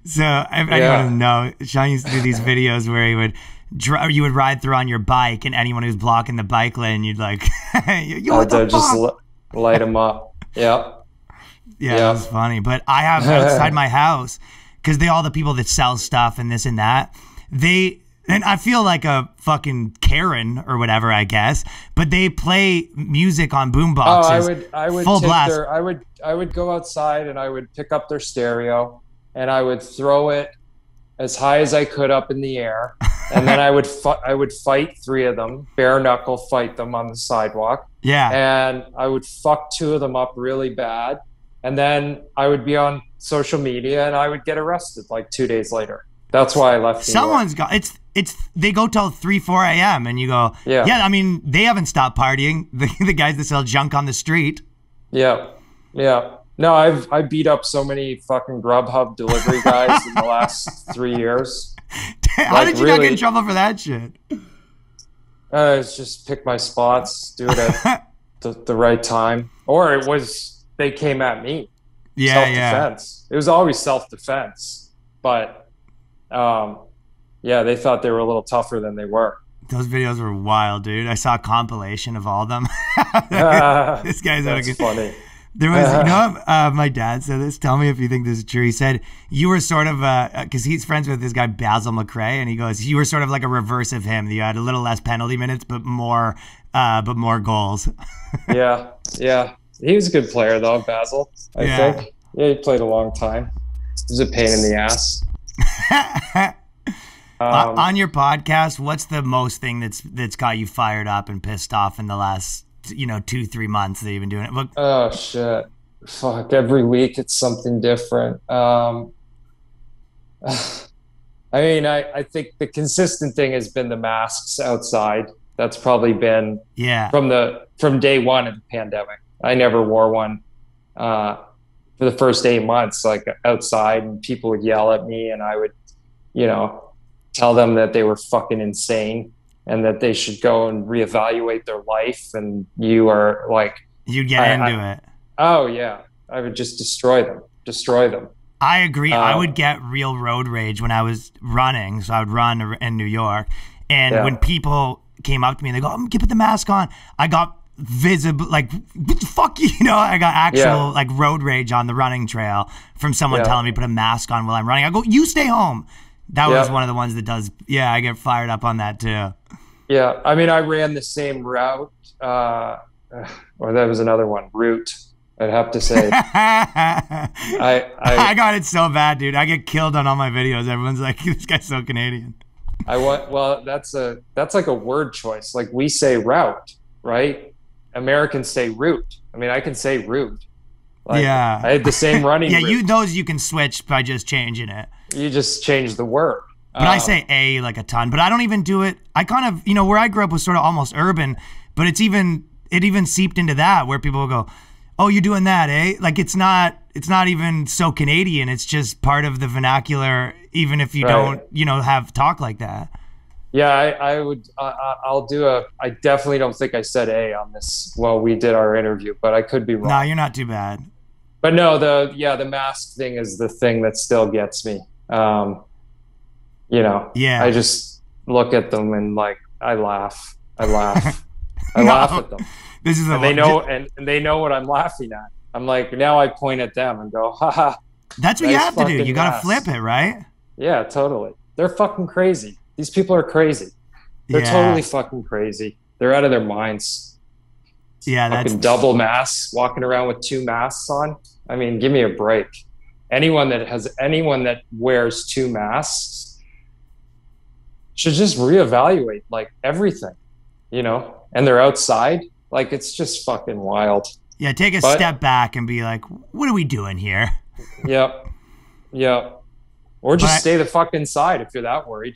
so. If anyone doesn't know, Sean used to do these videos where he would. You would ride through on your bike, and anyone who's blocking the bike lane, you'd like, what the just fuck? Light them up. Yeah. Yeah, that was funny. But I have outside my house, because all the people that sell stuff and this and that, and I feel like a fucking Karen or whatever, I guess, but they play music on boom boxes. I would full take blast. I would go outside and I would pick up their stereo and I would throw it as high as I could up in the air. And then I would fight 3 of them, bare knuckle fight them on the sidewalk. Yeah. And I would fuck 2 of them up really bad. And then I would be on social media and I would get arrested like 2 days later. That's why I left. Someone's got they go till 3-4 a.m. and you go, yeah. I mean, they haven't stopped partying. The guys that sell junk on the street. Yeah. No, I beat up so many fucking Grubhub delivery guys in the last 3 years. How did you not get in trouble for that shit? It's just pick my spots, do it at the right time. Or it was, they came at me. Yeah, self-defense. It was always self-defense. But, they thought they were a little tougher than they were. Those videos were wild, dude. I saw a compilation of all of them. This guy's that's funny. There was, my dad said this. Tell me if you think this is true. He said you were sort of, because he's friends with this guy Basil McRae, and he goes, you were sort of like a reverse of him. You had a little less penalty minutes, but more goals. Yeah. He was a good player though, Basil. I think. Yeah, he played a long time. He was a pain in the ass. On your podcast, what's the most thing that's got you fired up and pissed off in the last 2-3 months that you've been doing it? Look. Oh shit. Fuck, every week it's something different. I mean, I think the consistent thing has been the masks outside. That's probably been from day one of the pandemic. I never wore one for the first 8 months, like outside, and people would yell at me and I would, tell them that they were fucking insane and that they should go and reevaluate their life. And you are like, you get into it. Oh yeah. I would just destroy them. I agree. I would get real road rage when I was running. So I would run in New York. And when people came up to me and they go, put the mask on, I got visible, like, fuck you, I got actual like road rage on the running trail from someone telling me put a mask on while I'm running. I go, you stay home. That was one of the ones that does. Yeah, I get fired up on that too. Yeah, I mean, I ran the same route, or that was another one, route, I'd have to say. I got it so bad, dude. I get killed on all my videos. Everyone's like, this guy's so Canadian. Well, that's like a word choice. Like we say route, right? Americans say route. I mean, I can say route. Like, I had the same running route. You can switch by just changing it. You just change the word. But I say like a ton, but I don't even do it. I kind of, where I grew up was sort of almost urban, but it even seeped into that where people will go, oh, you're doing that, eh? Like it's not even so Canadian. It's just part of the vernacular, even if you don't, have talk like that. Yeah, I would, I definitely don't think I said A on this while we did our interview, but I could be wrong. No, you're not too bad. But no, the mask thing is the thing that still gets me. I just look at them and like I laugh. I laugh at them. This is they know what I'm laughing at. I'm like, now I point at them and go, haha. That's what you have to do. You got to flip it, right? Yeah, totally. They're fucking crazy. These people are crazy. They're totally fucking crazy. They're out of their minds. Yeah, that's Fucking double masks, walking around with 2 masks on. I mean, give me a break. Anyone that wears 2 masks should just reevaluate like everything, you know? And they're outside. Like, it's just fucking wild. Yeah, take a step back and be like, what are we doing here? Yep. Yep. Or just stay the fuck inside if you're that worried.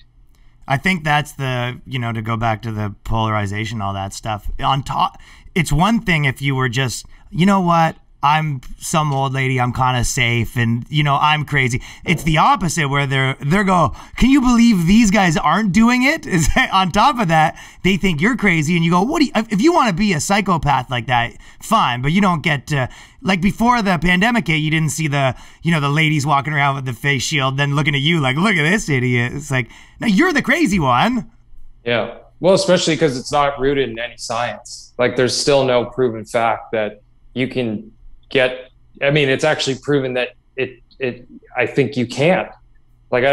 I think that's the, you know, to go back to the polarization, all that stuff. On top, it's one thing if you were just, you know what, I'm some old lady, I'm kind of safe, and, you know, I'm crazy. It's the opposite where they're go, can you believe these guys aren't doing it? Is on top of that, they think you're crazy, and you go, if you want to be a psychopath like that, fine, but you don't get to, like before the pandemic hit, you didn't see the, you know, the ladies walking around with the face shield, then looking at you like, look at this idiot. It's like, no, you're the crazy one. Yeah. Well, especially because it's not rooted in any science. Like, there's still no proven fact that you can get, I mean, it's actually proven that I think you can. Like,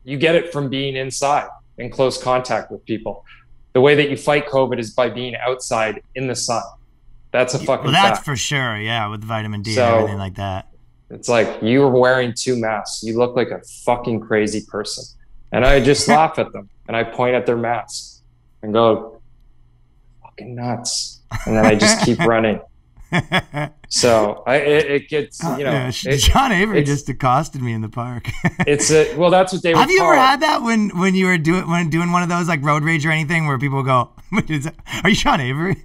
you get it from being inside in close contact with people. The way that you fight COVID is by being outside in the sun. That's a fucking that's fact. For sure, yeah, with vitamin D and everything like that. It's like, you were wearing 2 masks. You look like a fucking crazy person. And I just laugh at them, and I point at their masks and go, fucking nuts. And then I just keep running. So it gets, you know. John Avery just accosted me in the park. Well, that's what they were. Have you ever had that when you were doing one of those like road rage or anything where people go, are you John Avery?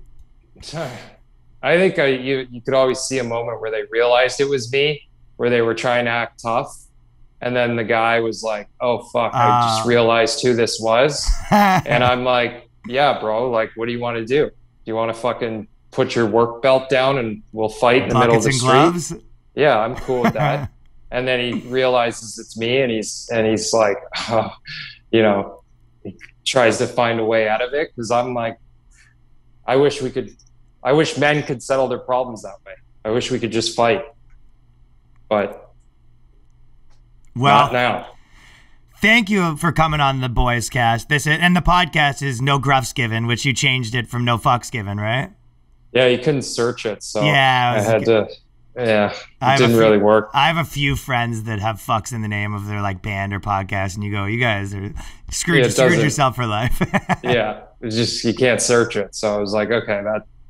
I think you could always see a moment where they realized it was me, where they were trying to act tough. And then the guy was like, oh, fuck, I just realized who this was. And I'm like, yeah, bro, like, what do you want to do? Do you want to fucking put your work belt down and we'll fight in the middle of the street? Gloves? Yeah, I'm cool with that. And then he realizes it's me, and he's like, oh, you know, he tries to find a way out of it, because I'm like, I wish men could settle their problems that way. I wish we could just fight. But not now. Thank you for coming on the Boys Cast. And the podcast is No Gruffs Given, which you changed it from No Fucks Given, right? Yeah, you couldn't search it, so yeah, I had to. Yeah, it didn't really work. I have a few friends that have fucks in the name of their like band or podcast, and you guys are screwed yourself for life. Yeah, it's just you can't search it. So I was like, okay,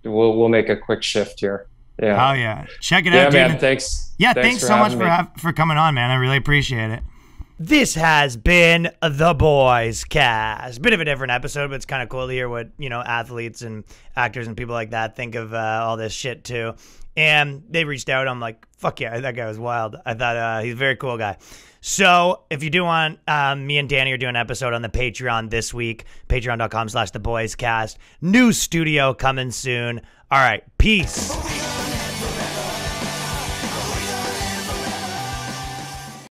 we'll make a quick shift here. Yeah. Oh yeah, check it out, dude. Yeah, man. Thanks. Yeah, thanks so much for coming on, man. I really appreciate it. This has been the Boys Cast. Bit of a different episode, but it's kind of cool to hear what, you know, athletes and actors and people like that think of all this shit too. And they reached out. I'm like, fuck yeah, that guy was wild. I thought he's a very cool guy. So if you do want, me and Danny are doing an episode on the Patreon this week, patreon.com/theboyscast. New studio coming soon. All right, peace.